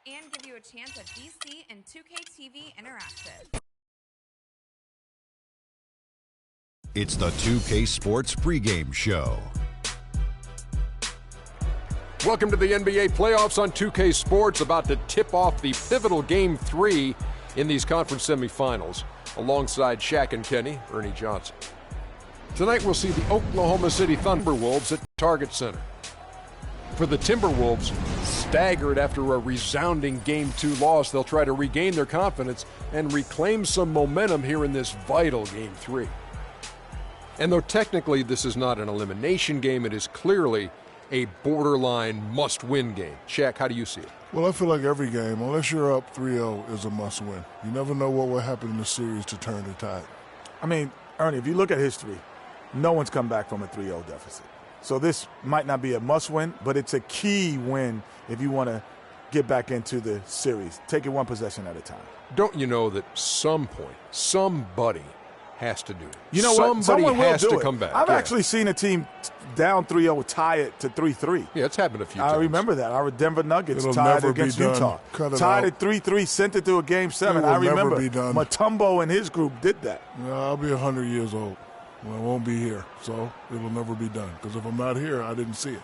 and give you a chance at DC and 2K TV Interactive. It's the 2K Sports pregame show. Welcome to the NBA playoffs on 2K Sports, about to tip off the pivotal Game 3 in these conference semifinals. Alongside Shaq and Kenny, Ernie Johnson. Tonight we'll see the Oklahoma City Thunderwolves at Target Center. For the Timberwolves, staggered after a resounding Game 2 loss, they'll try to regain their confidence and reclaim some momentum here in this vital Game 3. And though technically this is not an elimination game, it is clearly a borderline must-win game. Shaq, how do you see it? Well, I feel like every game, unless you're up 3-0, is a must-win. You never know what will happen in the series to turn the tide. I mean, Ernie, if you look at history, no one's come back from a 3-0 deficit. So this might not be a must-win, but it's a key win if you want to get back into the series. Take it one possession at a time. Don't you know that some point, somebody has to do it? You know what? Somebody Someone has will do to it. come back. I've actually seen a team down 3-0 tie it to 3-3. Yeah, it's happened a few times. I remember that. Our Denver Nuggets It'll tied never against be done. Utah. Cut it tied out. at 3-3, sent it to a Game 7. It will I remember never be done. Mutombo and his group did that. No, I'll be 100 years old. Well, I won't be here, so it will never be done. Because if I'm not here, I didn't see it.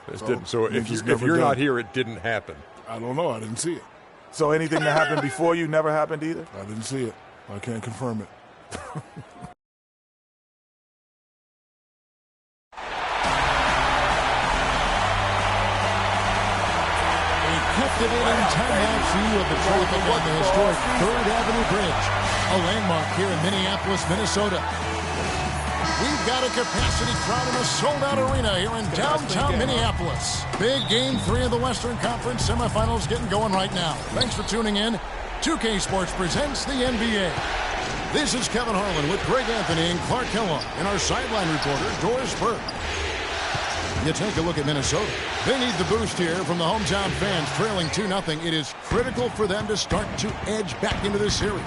So if you're not here, it didn't happen. I don't know. I didn't see it. So anything that happened before you never happened either? I didn't see it. I can't confirm it. It in timeout view of the traffic on the historic 3rd Avenue Bridge, a landmark here in Minneapolis, Minnesota. We've got a capacity crowd in a sold-out arena here in downtown Minneapolis. Big Game 3 of the Western Conference semifinals getting going right now. Thanks for tuning in. 2K Sports presents the NBA. This is Kevin Harlan with Greg Anthony and Clark Kellogg and our sideline reporter, Doris Burke. You take a look at Minnesota. They need the boost here from the hometown fans, trailing 2-0. It is critical for them to start to edge back into this series.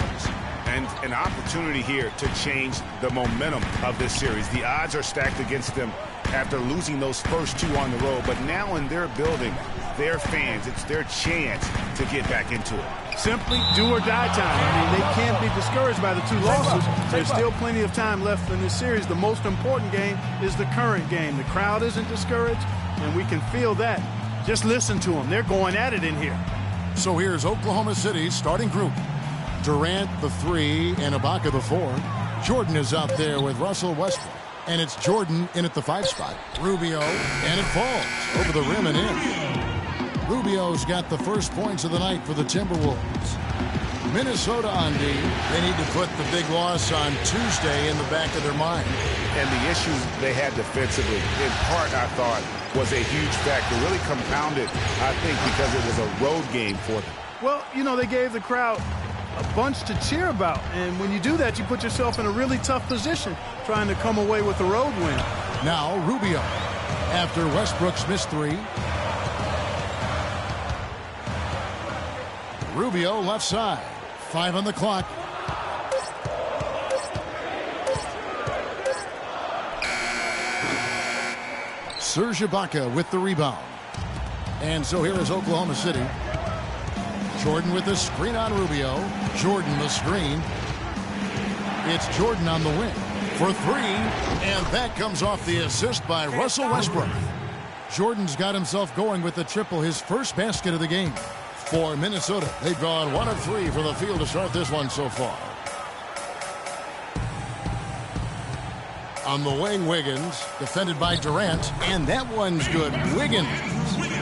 And an opportunity here to change the momentum of this series. The odds are stacked against them after losing those first two on the road. But now in their building, their fans, it's their chance to get back into it. Simply do or die time. I mean, they can't be discouraged by the two losses. There's still plenty of time left in this series. The most important game is the current game. The crowd isn't discouraged, and we can feel that. Just listen to them. They're going at it in here. So here's Oklahoma City's starting group. Durant, the 3, and Ibaka, the 4. Jordan is out there with Russell Westbrook. And it's Jordan in at the 5 spot. Rubio, and it falls over the rim and in. Rubio's got the first points of the night for the Timberwolves. Minnesota on D. They need to put the big loss on Tuesday in the back of their mind. And the issues they had defensively, in part, I thought, was a huge factor. Really compounded, I think, because it was a road game for them. Well, you know, they gave the crowd a bunch to cheer about. And when you do that, you put yourself in a really tough position trying to come away with a road win. Now Rubio, after Westbrook's missed 3. Rubio left side. 5 on the clock. Serge Ibaka with the rebound. And so here is Oklahoma City. Jordan with the screen on Rubio. Jordan the screen. It's Jordan on the wing for 3. And that comes off the assist by Russell Westbrook. Jordan's got himself going with the triple, his first basket of the game. For Minnesota, they've gone 1 of 3 from the field to start this one so far. On the wing, Wiggins, defended by Durant, and that one's good. Wiggins.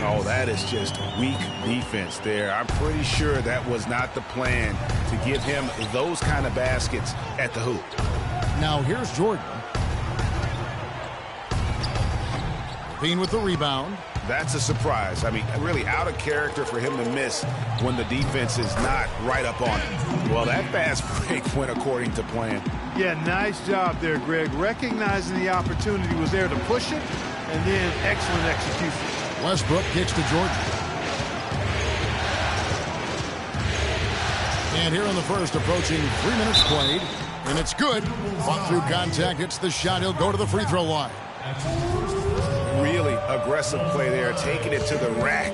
Oh, that is just weak defense there. I'm pretty sure that was not the plan to give him those kind of baskets at the hoop. Now here's Jordan. Bean with the rebound. That's a surprise. I mean, really out of character for him to miss when the defense is not right up on him. Well, that fast break went according to plan. Yeah, nice job there, Greg. Recognizing the opportunity was there to push it, and then excellent execution. Westbrook kicks to Jordan. And here in the first, approaching 3 minutes played, and it's good. Fought through contact, hits the shot. He'll go to the free throw line. Really aggressive play there, taking it to the rack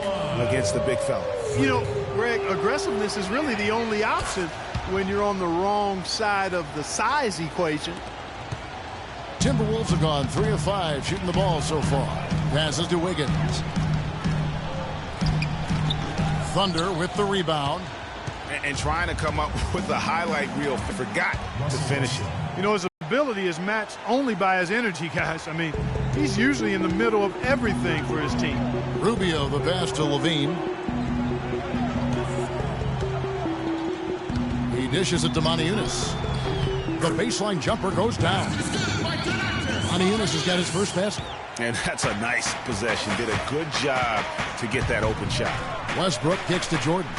against the big fella. You know, Greg, aggressiveness is really the only option when you're on the wrong side of the size equation. Timberwolves have gone 3 of 5 shooting the ball so far. Passes to Wiggins. Thunder with the rebound. And trying to come up with the highlight reel. Forgot to finish it. You know, his ability is matched only by his energy, guys. I mean, he's usually in the middle of everything for his team. Rubio the pass to Levine. He dishes it to Moniunas. The baseline jumper goes down. Moniunas has got his first basket. And that's a nice possession. Did a good job to get that open shot. Westbrook kicks to Jordan.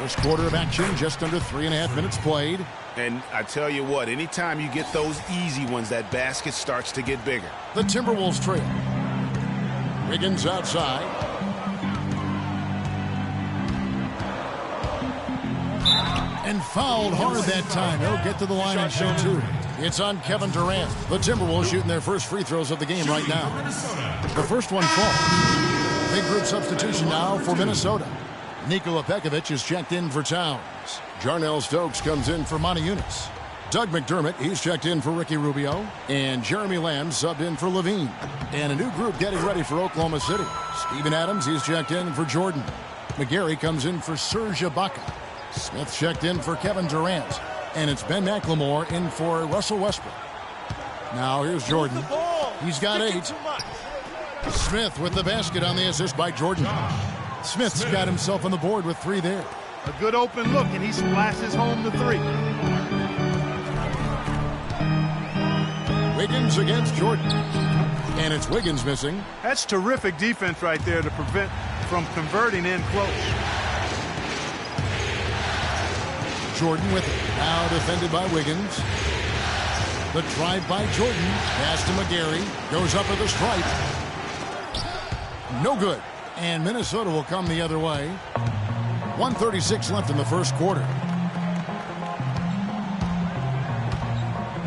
First quarter of action, just under 3.5 minutes played. And I tell you what, anytime you get those easy ones, that basket starts to get bigger. The Timberwolves trail. Wiggins outside. And fouled hard that time. He'll get to the line and shoot two. It's on Kevin Durant. The Timberwolves shooting their first free throws of the game right now. The first one falls. Big group substitution now for Minnesota. Nikola Pekovic is checked in for Towns. Jarnell Stokes comes in for Moniunas. Doug McDermott, he's checked in for Ricky Rubio. And Jeremy Lamb subbed in for Levine. And a new group getting ready for Oklahoma City. Steven Adams, he's checked in for Jordan. McGarry comes in for Serge Ibaka. Smith checked in for Kevin Durant. And it's Ben McLemore in for Russell Westbrook. Now here's Jordan. He's got 8. Smith with the basket on the assist by Jordan. Smith's got himself on the board with 3 there. A good open look, and he splashes home the 3. Wiggins against Jordan. And it's Wiggins missing. That's terrific defense right there to prevent from converting in close. Jordan with it. Now defended by Wiggins. The drive by Jordan. Pass to McGarry. Goes up at the stripe. No good. And Minnesota will come the other way. 1:36 left in the first quarter.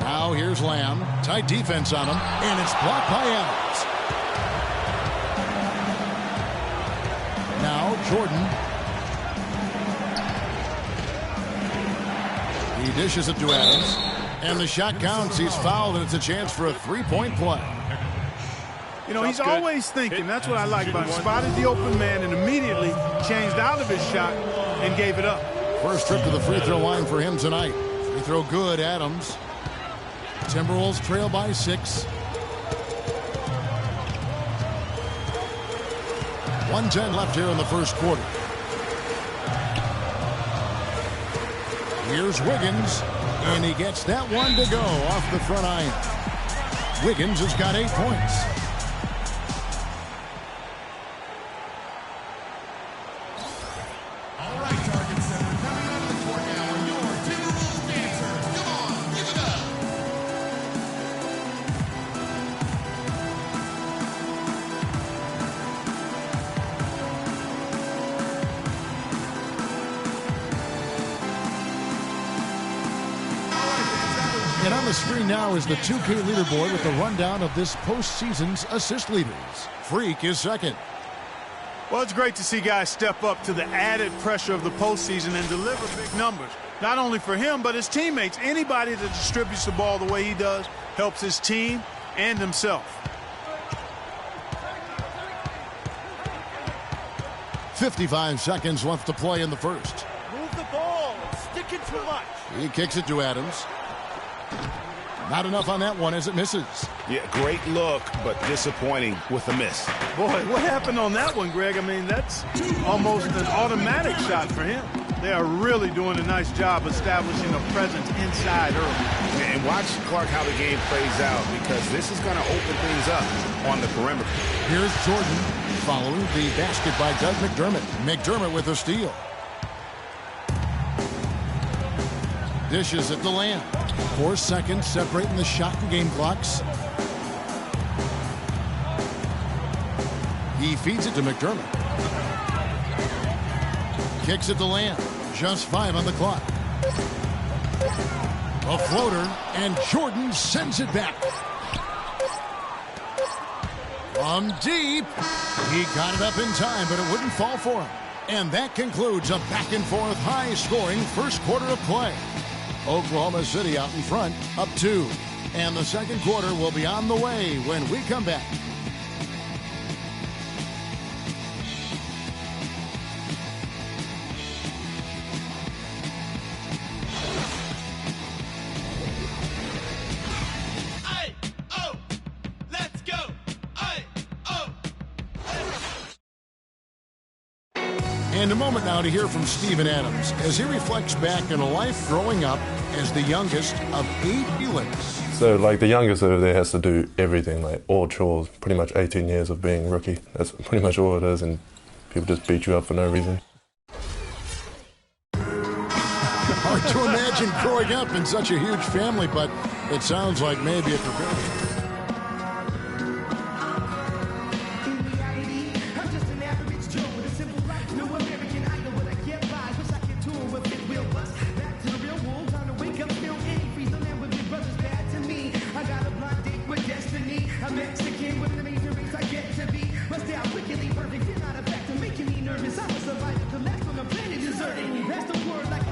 Now here's Lamb. Tight defense on him. And it's blocked by Adams. Now Jordan. He dishes it to Adams. And the shot counts. He's fouled, and it's a chance for a 3-point play. You know, he's always thinking. That's what I like about him. Spotted the open man and immediately changed out of his shot and gave it up. First trip to the free throw line for him tonight. Free throw good, Adams. Timberwolves trail by 6. 1:10 left here in the first quarter. Here's Wiggins, and he gets that one to go off the front iron. Wiggins has got 8 points. And on the screen now is the 2K leaderboard with the rundown of this postseason's assist leaders. Freak is second. Well, it's great to see guys step up to the added pressure of the postseason and deliver big numbers. Not only for him, but his teammates. Anybody that distributes the ball the way he does helps his team and himself. 55 seconds left to play in the first. Move the ball. Sticking too much. He kicks it to Adams. Not enough on that one as it misses. Yeah, great look, but disappointing with the miss. Boy, what happened on that one, Greg? I mean, that's almost an automatic shot for him. They are really doing a nice job establishing a presence inside early. And watch, Clark, how the game plays out, because this is going to open things up on the perimeter. Here's Jordan following the basket by Doug McDermott. McDermott with a steal. Dishes at the Lamb. 4 seconds separating the shot and game clocks. He feeds it to McDermott. Kicks it to Lamb. Just 5 on the clock. A floater, and Jordan sends it back. From deep. He got it up in time, but it wouldn't fall for him. And that concludes a back-and-forth, high-scoring first quarter of play. Oklahoma City out in front, up 2. And the second quarter will be on the way when we come back. And a moment now to hear from Steven Adams as he reflects back on a life growing up as the youngest of 8 siblings. So, like, the youngest over there has to do everything, like all chores, pretty much 18 years of being rookie. That's pretty much all it is, and people just beat you up for no reason. Hard to imagine growing up in such a huge family, but it sounds like maybe it prepared you.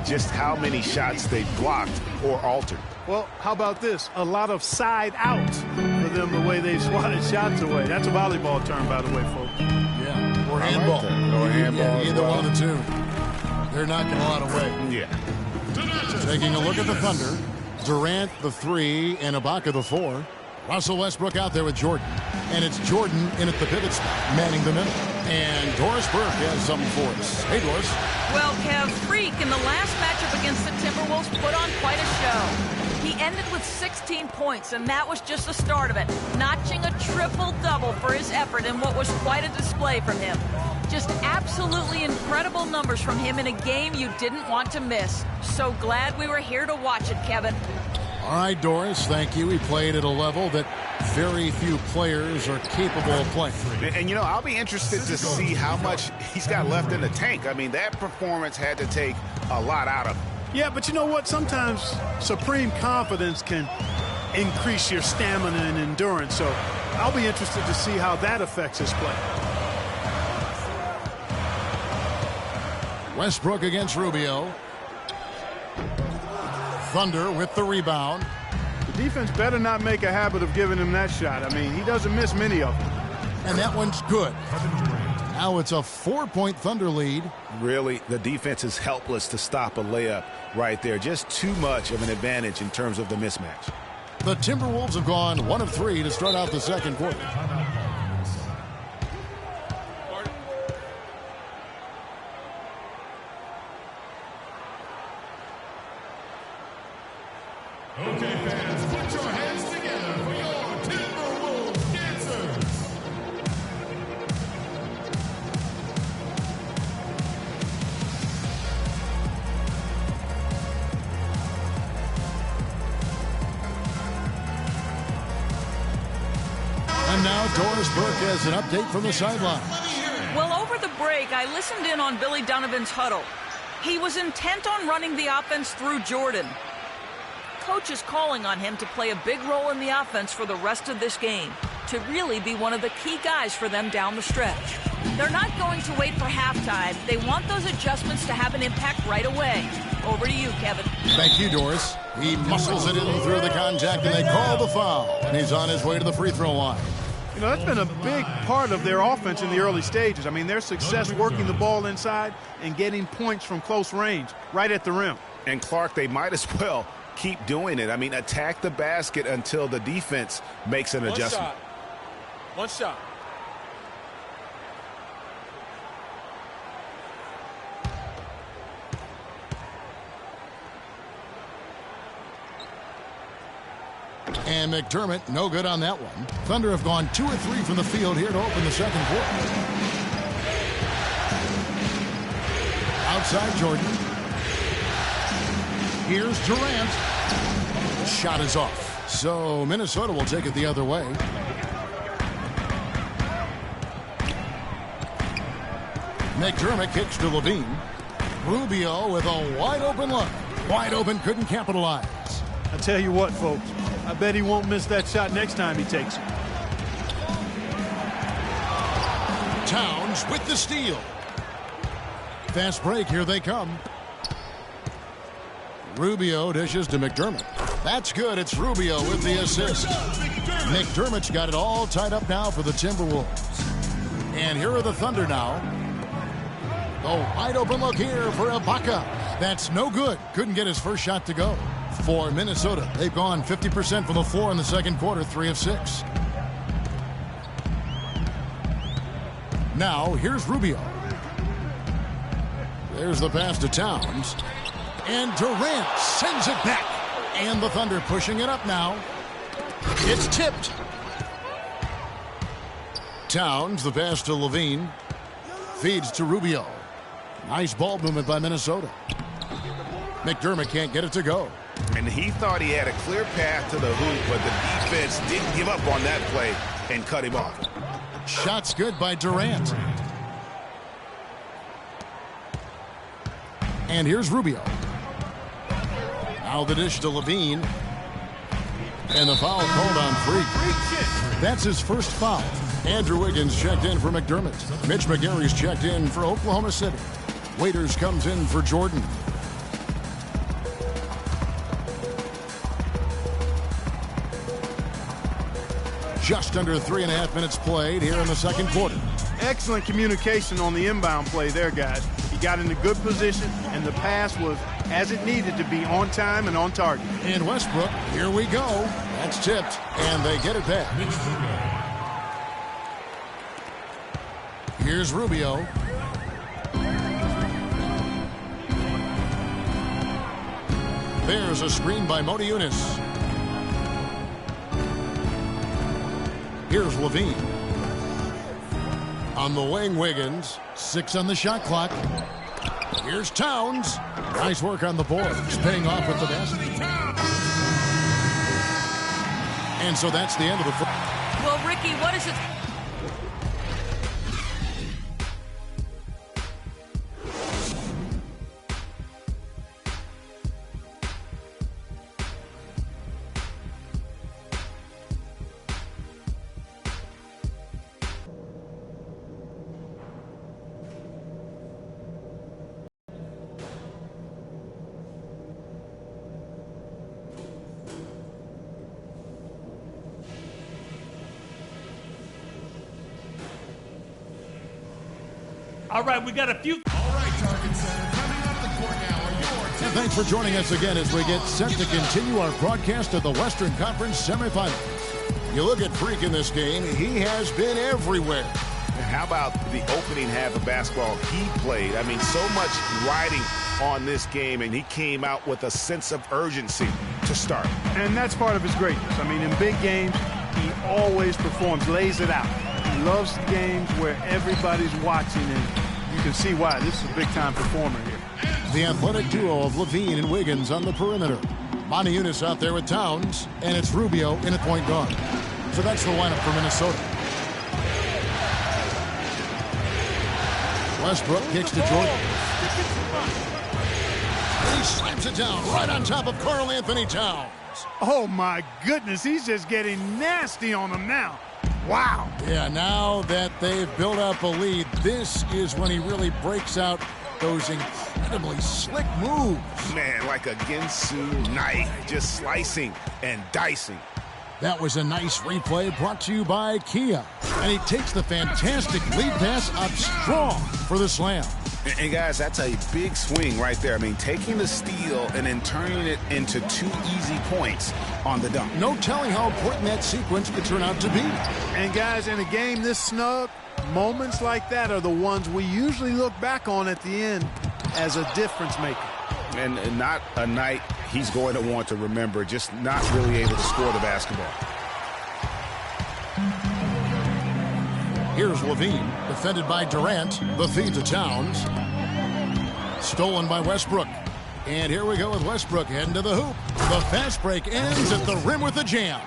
Just how many shots they blocked or altered. Well, how about this? A lot of side outs for them, the way they swatted shots away. That's a volleyball term, by the way, folks. Yeah, or handball. Or handball. Either one of the two. They're knocking a lot away. Yeah. Taking a look at the Thunder. Durant, the 3, and Ibaka, the 4. Russell Westbrook out there with Jordan. And it's Jordan in at the pivot spot, manning the middle. And Doris Burke has something for us. Hey, Doris. Well, Kev, Freak in the last matchup against the Timberwolves put on quite a show. He ended with 16 points, and that was just the start of it, notching a triple-double for his effort in what was quite a display from him. Just absolutely incredible numbers from him in a game you didn't want to miss. So glad we were here to watch it, Kevin. All right, Doris, thank you. He played at a level that very few players are capable of playing. And, you know, I'll be interested to see how much he's got left in the tank. I mean, that performance had to take a lot out of him. Yeah, but you know what? Sometimes supreme confidence can increase your stamina and endurance. So I'll be interested to see how that affects his play. Westbrook against Rubio. Thunder with the rebound. The defense better not make a habit of giving him that shot. I mean, he doesn't miss many of them. And that one's good. Now it's a 4-point Thunder lead. Really, the defense is helpless to stop a layup right there. Just too much of an advantage in terms of the mismatch. The Timberwolves have gone 1 of 3 to start out the second quarter. Okay, fans, put your hands together for your Timberwolves dancers. And now Doris Burke has an update from the sideline. Well, over the break, I listened in on Billy Donovan's huddle. He was intent on running the offense through Jordan. Coach is calling on him to play a big role in the offense for the rest of this game, to really be one of the key guys for them down the stretch. They're not going to wait for halftime. They want those adjustments to have an impact right away. Over to you, Kevin. Thank you, Doris. He muscles it in through the contact, and they call the foul. And he's on his way to the free throw line. You know, that's been a big part of their offense in the early stages. I mean, their success working the ball inside and getting points from close range, right at the rim. And Clark, they might as well keep doing it. I mean, attack the basket until the defense makes an adjustment. One shot. And McDermott, no good on that one. Thunder have gone 2 of 3 from the field here to open the second quarter. Outside Jordan. Here's Durant. Shot is off. So Minnesota will take it the other way. McDermott kicks to Levine. Rubio with a wide open look. Wide open, couldn't capitalize. I tell you what, folks, I bet he won't miss that shot next time he takes it. Towns with the steal. Fast break, here they come. Rubio dishes to McDermott. That's good. It's Rubio with the assist. McDermott's got it all tied up now for the Timberwolves. And here are the Thunder now. The wide open look here for Ibaka. That's no good. Couldn't get his first shot to go. For Minnesota, they've gone 50% from the floor in the second quarter, 3 of 6. Now, here's Rubio. There's the pass to Towns. And Durant sends it back. And the Thunder pushing it up now. It's tipped. Towns, the pass to Levine. Feeds to Rubio. Nice ball movement by Minnesota. McDermott can't get it to go. And he thought he had a clear path to the hoop, but the defense didn't give up on that play and cut him off. Shot's good by Durant. And here's Rubio. Now the dish to Levine. And the foul called on Freak. That's his first foul. Andrew Wiggins checked in for McDermott. Mitch McGary's checked in for Oklahoma City. Waiters comes in for Jordan. Just under 3.5 minutes played here in the second quarter. Excellent communication on the inbound play there, guys. He got in a good position, and the pass was as it needed to be, on time and on target. In Westbrook, here we go. That's tipped, and they get it back. Here's Rubio. There's a screen by Modiunas. Here's Levine. On the wing, Wiggins. 6 on the shot clock. Here's Towns. Nice work on the boards. Paying off with the basket. And so that's the end of the... Well, Ricky, what is it... All right, we got a few. All right, Target Center, coming up the court now are your And thanks for joining us again as we get set to continue our broadcast of the Western Conference semifinals. You look at Freak in this game, he has been everywhere. How about the opening half of basketball he played? I mean, so much riding on this game, and he came out with a sense of urgency to start. And that's part of his greatness. I mean, in big games, he always performs, lays it out. He loves games where everybody's watching, and you can see why. This is a big-time performer here. The athletic duo of Levine and Wiggins on the perimeter. Modiunas out there with Towns, and it's Rubio in at point guard. So that's the lineup for Minnesota. Westbrook kicks to Jordan. And he slams it down right on top of Karl Anthony Towns. Oh, my goodness. He's just getting nasty on them now. Wow. Yeah, now that they've built up a lead, this is when he really breaks out those incredibly slick moves. Man, like a Ginsu knife, just slicing and dicing. That was a nice replay brought to you by Kia. And he takes the fantastic lead pass up strong for the slam. And guys, that's a big swing right there. I mean, taking the steal and then turning it into 2 easy points on the dunk. No telling how important that sequence could turn out to be. And guys, in a game this snug, moments like that are the ones we usually look back on at the end as a difference maker. And not a night he's going to want to remember, just not really able to score the basketball. Here's Levine, defended by Durant. The feed to Towns. Stolen by Westbrook. And here we go with Westbrook heading to the hoop. The fast break ends at the rim with a jam.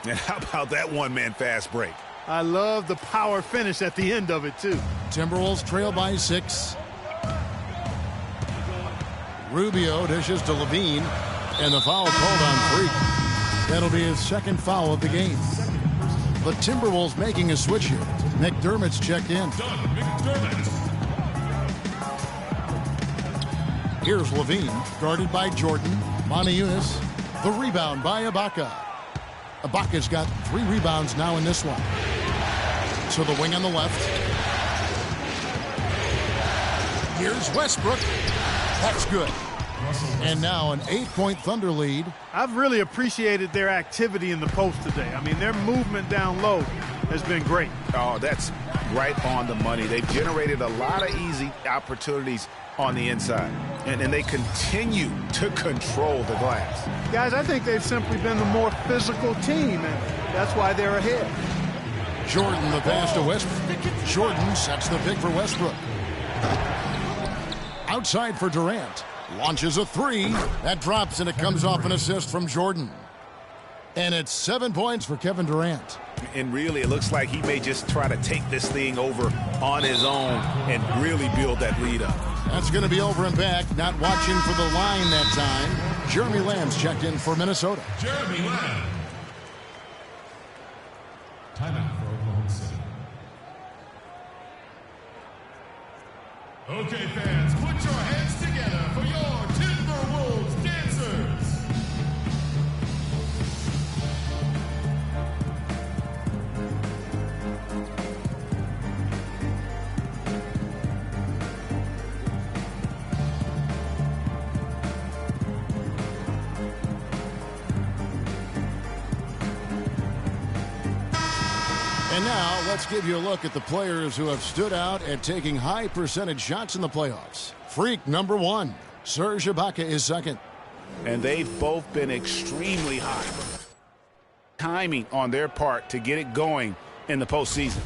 And how about that one-man fast break? I love the power finish at the end of it, too. Timberwolves trail by 6. Rubio dishes to Levine. And the foul called on Freak. That'll be his second foul of the game. The Timberwolves making a switch here. McDermott's checked in. Here's Levine, guarded by Jordan. Moniunas, the rebound by Ibaka. Ibaka's got 3 rebounds now in this one. So the wing on the left. Here's Westbrook. That's good. And now an 8-point Thunder lead. I've really appreciated their activity in the post today. I mean, their movement down low has been great. Oh, that's right on the money. They've generated a lot of easy opportunities on the inside. And they continue to control the glass. Guys, I think they've simply been the more physical team, and that's why they're ahead. Jordan the pass to Westbrook. Jordan sets the pick for Westbrook. Outside for Durant. Launches a 3. That drops, and it comes off an assist from Jordan. And it's 7 points for Kevin Durant. And really, it looks like he may just try to take this thing over on his own and really build that lead up. That's going to be over and back. Not watching for the line that time. Jeremy Lamb's checked in for Minnesota. Jeremy Lamb. Timeout for Oklahoma City. Okay, fans, put your hands together for your Timberwolves dancers. And now, let's give you a look at the players who have stood out at taking high percentage shots in the playoffs. Freak number 1. Serge Ibaka is second. And they've both been extremely high. Timing on their part to get it going in the postseason.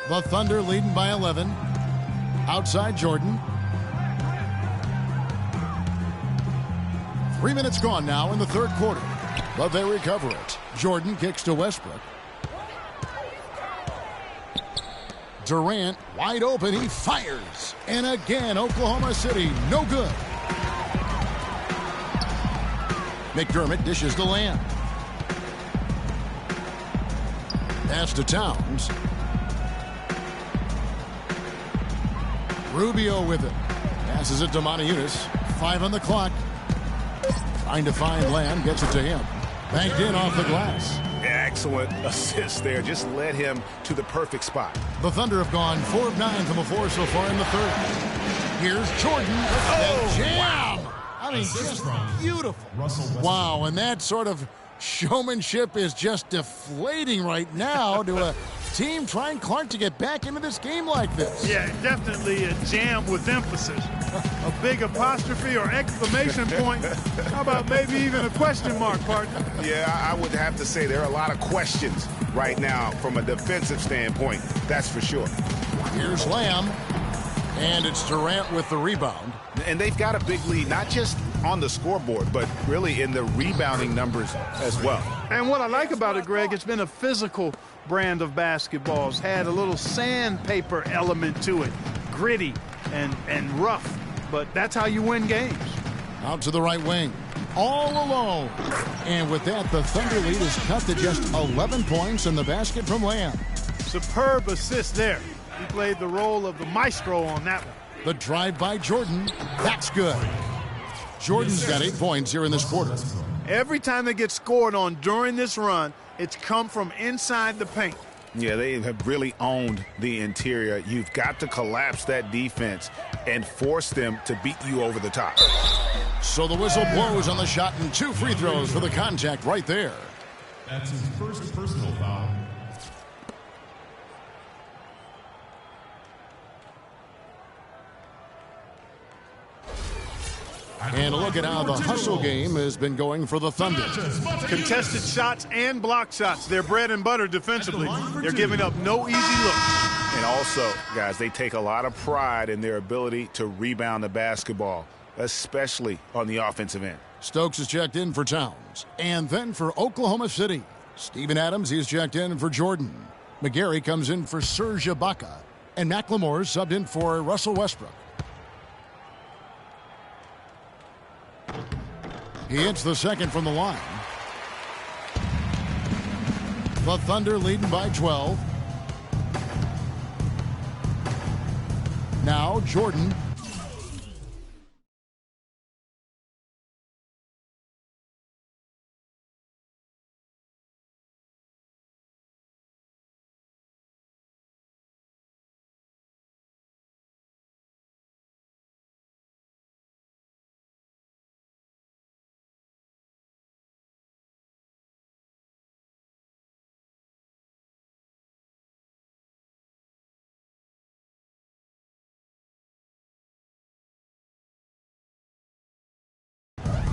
The Thunder leading by 11. Outside Jordan. 3 minutes gone now in the third quarter. But they recover it. Jordan kicks to Westbrook. Durant wide open. He fires. And again, Oklahoma City, no good. McDermott dishes to Lamb. Pass to Towns. Rubio with it. Passes it to Moniunas. 5 on the clock. Trying to find Lamb. Gets it to him. Banked in off the glass. Excellent assist there. Just led him to the perfect spot. The Thunder have gone 4 of 9 from the floor so far in the third. Here's Jordan. Oh, jam! Wow. I mean, just beautiful. Wow, and that sort of showmanship is just deflating right now to a team trying Clark to get back into this game like this. Yeah, definitely a jam with emphasis. A big apostrophe or exclamation point. How about maybe even a question mark, partner? Yeah, I would have to say there are a lot of questions right now from a defensive standpoint. That's for sure. Here's Lamb. And it's Durant with the rebound. And they've got a big lead, not just on the scoreboard, but really in the rebounding numbers as well. And what I like about it, Greg, it's been a physical brand of basketball. It's had a little sandpaper element to it. Gritty and rough. But that's how you win games. Out to the right wing. All alone. And with that, the Thunder lead is cut to just 11 points in the basket from Lamb. Superb assist there. He played the role of the maestro on that one. The drive by Jordan. That's good. Jordan's got 8 points here in this quarter. Every time they get scored on during this run, it's come from inside the paint. Yeah, they have really owned the interior. You've got to collapse that defense and force them to beat you over the top. So the whistle blows on the shot and 2 free throws for the contact right there. That's his first personal foul. And a look at how the hustle game has been going for the Thunder. Contested shots and block shots. They're bread and butter defensively. They're giving up no easy looks. And also, guys, they take a lot of pride in their ability to rebound the basketball, especially on the offensive end. Stokes is checked in for Towns. And then for Oklahoma City, Steven Adams, he's checked in for Jordan. McGarry comes in for Serge Ibaka. And McLemore's subbed in for Russell Westbrook. He hits the second from the line. The Thunder leading by 12. Now Jordan.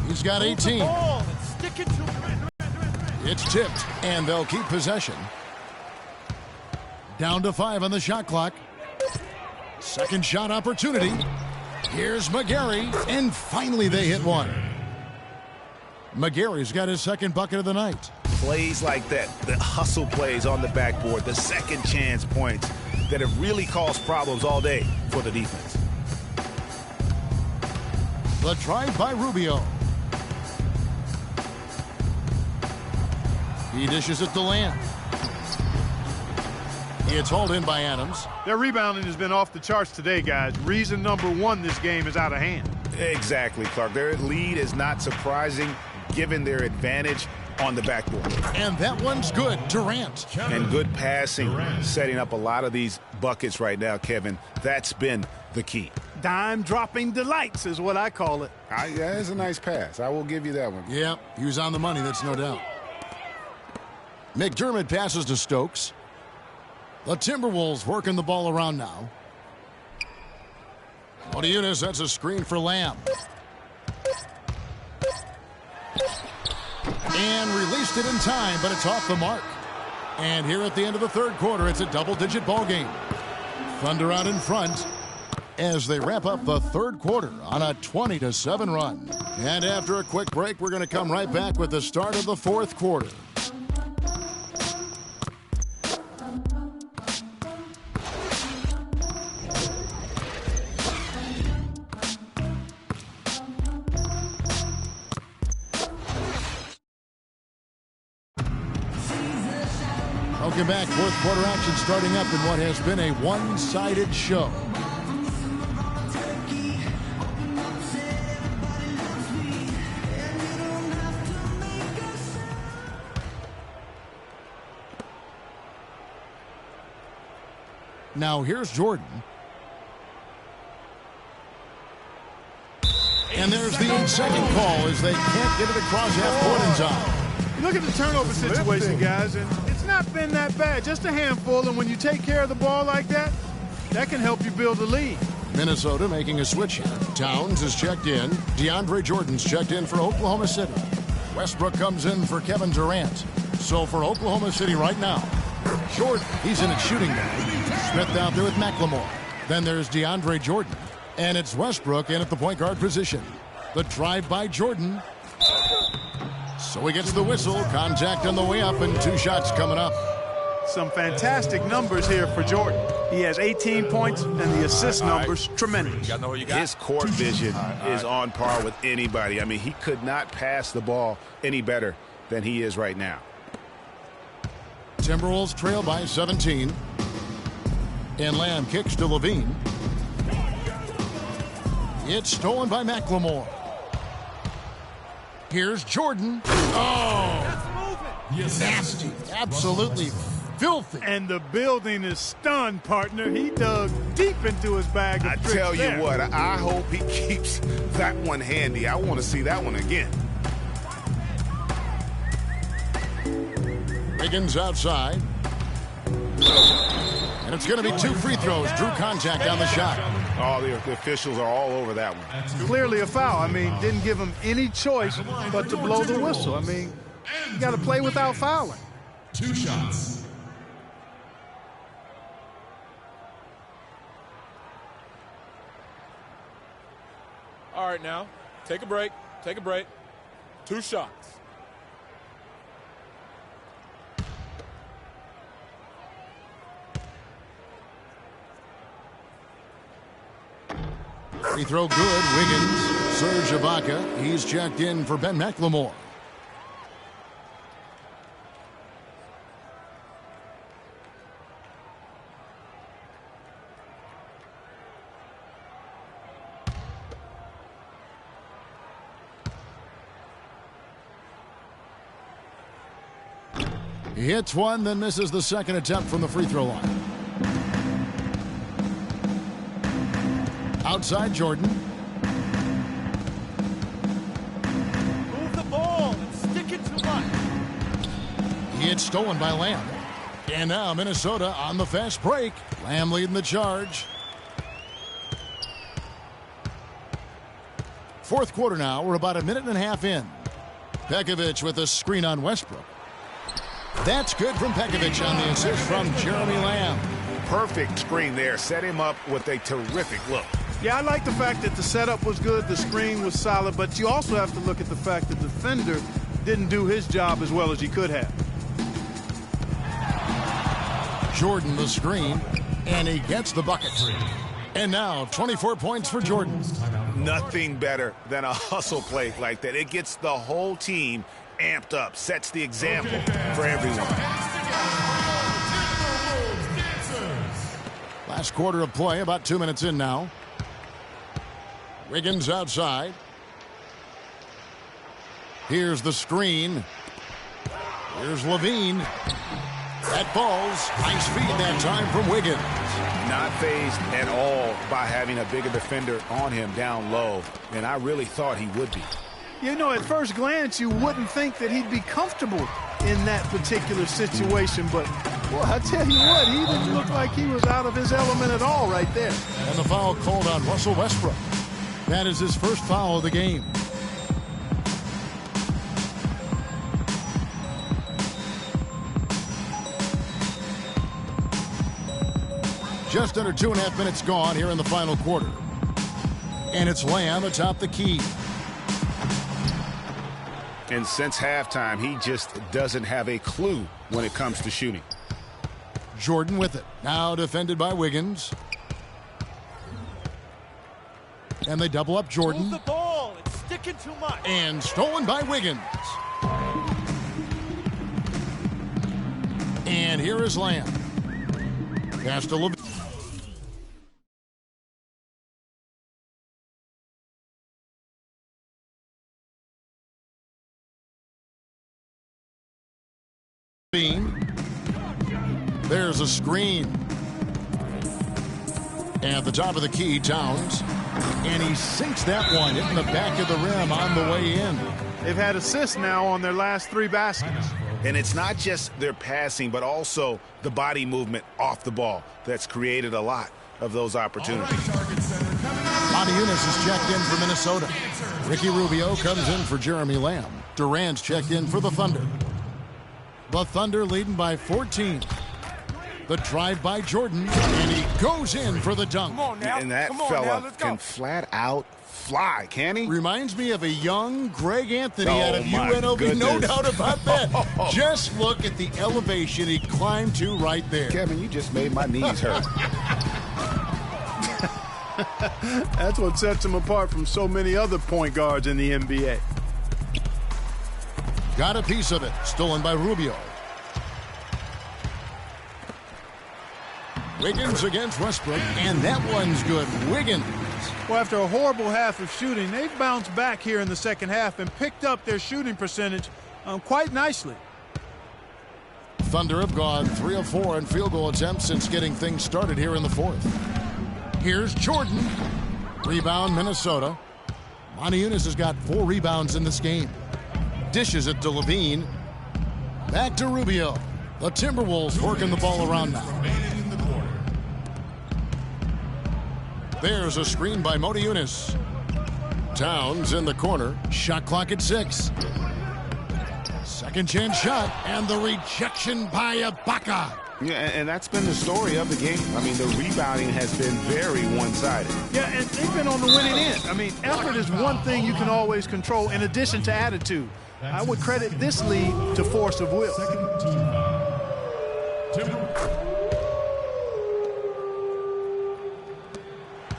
He's got 18. It's tipped, and they'll keep possession. Down to 5 on the shot clock. Second shot opportunity. Here's McGarry, and finally they hit one. McGarry's got his second bucket of the night. Plays like that, the hustle plays on the backboard, the second chance points that have really caused problems all day for the defense. The drive by Rubio. He dishes it to Lamb. It's hauled in by Adams. Their rebounding has been off the charts today, guys. Reason number one, this game is out of hand. Exactly, Clark. Their lead is not surprising given their advantage on the backboard. And that one's good. Durant. And good passing, setting up a lot of these buckets right now, Kevin. That's been the key. Dime-dropping delights is what I call it. That is a nice pass. I will give you that one. Yeah, he was on the money, that's no doubt. McDermott passes to Stokes. The Timberwolves working the ball around now. Modiunas, that's a screen for Lamb. And released it in time, but it's off the mark. And here at the end of the third quarter, it's a double-digit ball game. Thunder out in front as they wrap up the third quarter on a 20-7 run. And after a quick break, we're going to come right back with the start of the fourth quarter. Welcome back. Fourth quarter action starting up in what has been a one-sided show. Now here's Jordan. And there's the 8-second call as they can't get it across half court in time. Look at the turnover situation, guys, and it's not been that bad. Just a handful, and when you take care of the ball like that, that can help you build a lead. Minnesota making a switch here. Towns is checked in. DeAndre Jordan's checked in for Oklahoma City. Westbrook comes in for Kevin Durant. So for Oklahoma City right now, Jordan, he's in at shooting guard. Smith out there with McLemore. Then there's DeAndre Jordan. And it's Westbrook in at the point guard position. The drive by Jordan. So he gets the whistle. Contact on the way up and 2 shots coming up. Some fantastic numbers here for Jordan. He has 18 points and the assist numbers tremendous. His court vision is on par with anybody. I mean, he could not pass the ball any better than he is right now. Timberwolves trail by 17. And Lamb kicks to Levine. It's stolen by McLemore. Here's Jordan. Oh, nasty. Absolutely filthy. And the building is stunned, partner. He dug deep into his bag of tricks. I tell you there. what, I hope he keeps that one handy. I want to see that one again. Wiggins outside. And it's going to be 2 free throws. Drew contact on the shot. Oh, the officials are all over that one. Clearly a foul. I mean, didn't give him any choice but to blow the whistle. I mean, you got to play without fouling. 2 shots. All right, now, take a break. Take a break. 2 shots. Free throw good. Wiggins. Serge Ibaka. He's checked in for Ben McLemore. He hits one, then misses the second attempt from the free throw line. Outside Jordan. Move the ball and stick it to Mike. He hits stolen by Lamb. And now Minnesota on the fast break. Lamb leading the charge. Fourth quarter now. We're about a minute and a half in. Pekovic with a screen on Westbrook. That's good from Pekovic on the assist from Jeremy Lamb. Perfect screen there. Set him up with a terrific look. Yeah, I like the fact that the setup was good, the screen was solid, but you also have to look at the fact that the defender didn't do his job as well as he could have. Jordan the screen, and he gets the bucket. And now 24 points for Jordan. Nothing better than a hustle play like that. It gets the whole team amped up, sets the example for everyone. Last quarter of play, about 2 minutes in now. Wiggins outside. Here's the screen. Here's Levine. That falls. Nice feed that time from Wiggins. Not fazed at all by having a bigger defender on him down low, and I really thought he would be. You know, at first glance, you wouldn't think that he'd be comfortable in that particular situation, but, well, I tell you what, he didn't look like he was out of his element at all right there. And the foul called on Russell Westbrook. That is his first foul of the game. Just under 2.5 minutes gone here in the final quarter. And it's Lamb atop the key. And since halftime, he just doesn't have a clue when it comes to shooting. Jordan with it. Now defended by Wiggins. And they double up Jordan. Move the ball and stick it to Mike. And stolen by Wiggins. And here is Lamb. Pass to Levine. There's a screen. At the top of the key, Towns. And he sinks that one, hitting the back of the rim on the way in. They've had assists now on their last 3 baskets. And it's not just their passing, but also the body movement off the ball that's created a lot of those opportunities. Monty Eunice is checked in for Minnesota. Ricky Rubio comes in for Jeremy Lamb. Durant's checked in for the Thunder. The Thunder leading by 14. The drive by Jordan, and he goes in for the dunk. And that fella can flat out fly, can he? Reminds me of a young Greg Anthony out of my UNLV, goodness. no doubt about that. Just look at the elevation he climbed to right there. Kevin, you just made my knees hurt. That's what sets him apart from so many other point guards in the NBA. Got a piece of it, stolen by Rubio. Wiggins against Westbrook, and that one's good. Wiggins. Well, after a horrible half of shooting, they've bounced back here in the second half and picked up their shooting percentage quite nicely. Thunder have gone 3 of 4 in field goal attempts since getting things started here in the fourth. Here's Jordan. Rebound, Minnesota. Monty Eunice has got 4 rebounds in this game. Dishes it to Levine. Back to Rubio. The Timberwolves working the ball around now. There's a screen by Monty Eunice. Towns in the corner. Shot clock at 6. Second chance shot, and the rejection by Ibaka. Yeah, and that's been the story of the game. I mean, the rebounding has been very one-sided. Yeah, and they've been on the winning end. I mean, effort is one thing you can always control in addition to attitude. I would credit this lead to force of will.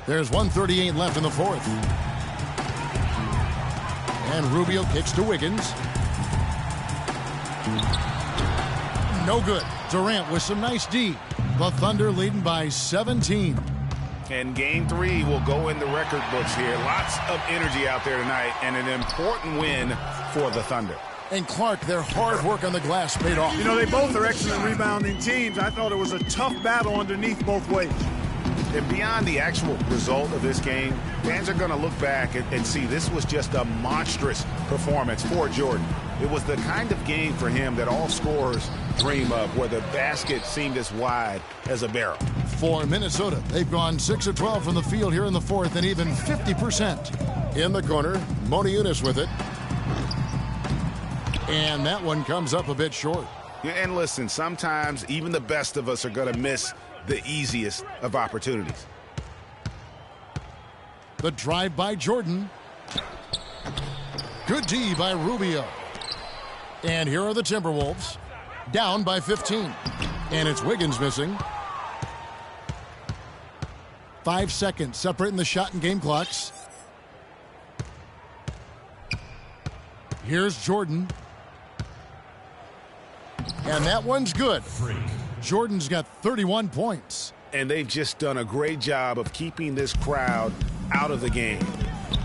There's 1:38 left in the fourth. And Rubio kicks to Wiggins. No good. Durant with some nice D. The Thunder leading by 17. And game 3 will go in the record books here. Lots of energy out there tonight and an important win for the Thunder. And Clark, their hard work on the glass paid off. You know, they both are excellent rebounding teams. I thought it was a tough battle underneath both ways. And beyond the actual result of this game, fans are going to look back and see this was just a monstrous performance for Jordan. It was the kind of game for him that all scorers dream of, where the basket seemed as wide as a barrel. For Minnesota, they've gone 6 of 12 from the field here in the fourth and even 50%. In the corner, Moniunas with it. And that one comes up a bit short. Yeah, and listen, sometimes even the best of us are going to miss the easiest of opportunities. The drive by Jordan. Good D by Rubio. And here are the Timberwolves, down by 15. And it's Wiggins missing. 5 seconds separating the shot and game clocks. Here's Jordan. And that one's good. Jordan's got 31 points. And they've just done a great job of keeping this crowd out of the game.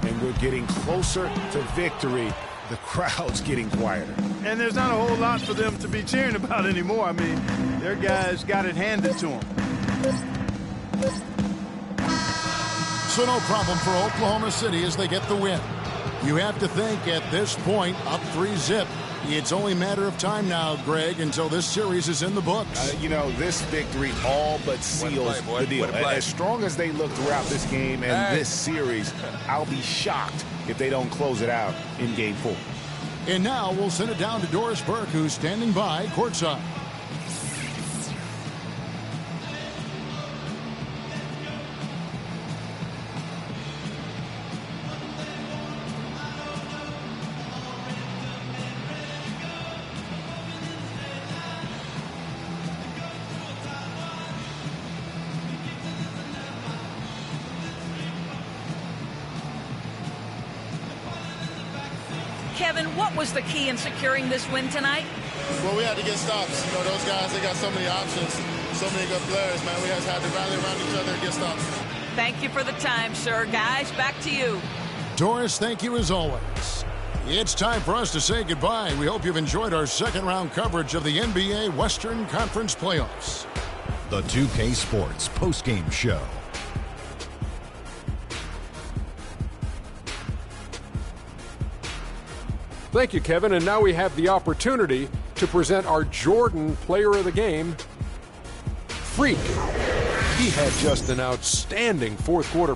And we're getting closer to victory. The crowd's getting quieter. And there's not a whole lot for them to be cheering about anymore. I mean, their guys got it handed to them. So no problem for Oklahoma City as they get the win. You have to think at this point, up 3-0. It's only a matter of time now, Greg, until this series is in the books. You know, this victory all but seals the deal. As strong as they look throughout this game and this series, I'll be shocked if they don't close it out in Game 4. And now we'll send it down to Doris Burke, who's standing by courtside. Kevin, what was the key in securing this win tonight? Well, we had to get stops. You know, those guys, they got so many options, so many good players, man. We just had to rally around each other and get stops. Thank you for the time, sir. Guys, back to you. Doris, thank you as always. It's time for us to say goodbye. We hope you've enjoyed our second-round coverage of the NBA Western Conference Playoffs. The 2K Sports postgame show. Thank you, Kevin. And now we have the opportunity to present our Jordan Player of the Game, Freak. He had just an outstanding fourth quarter.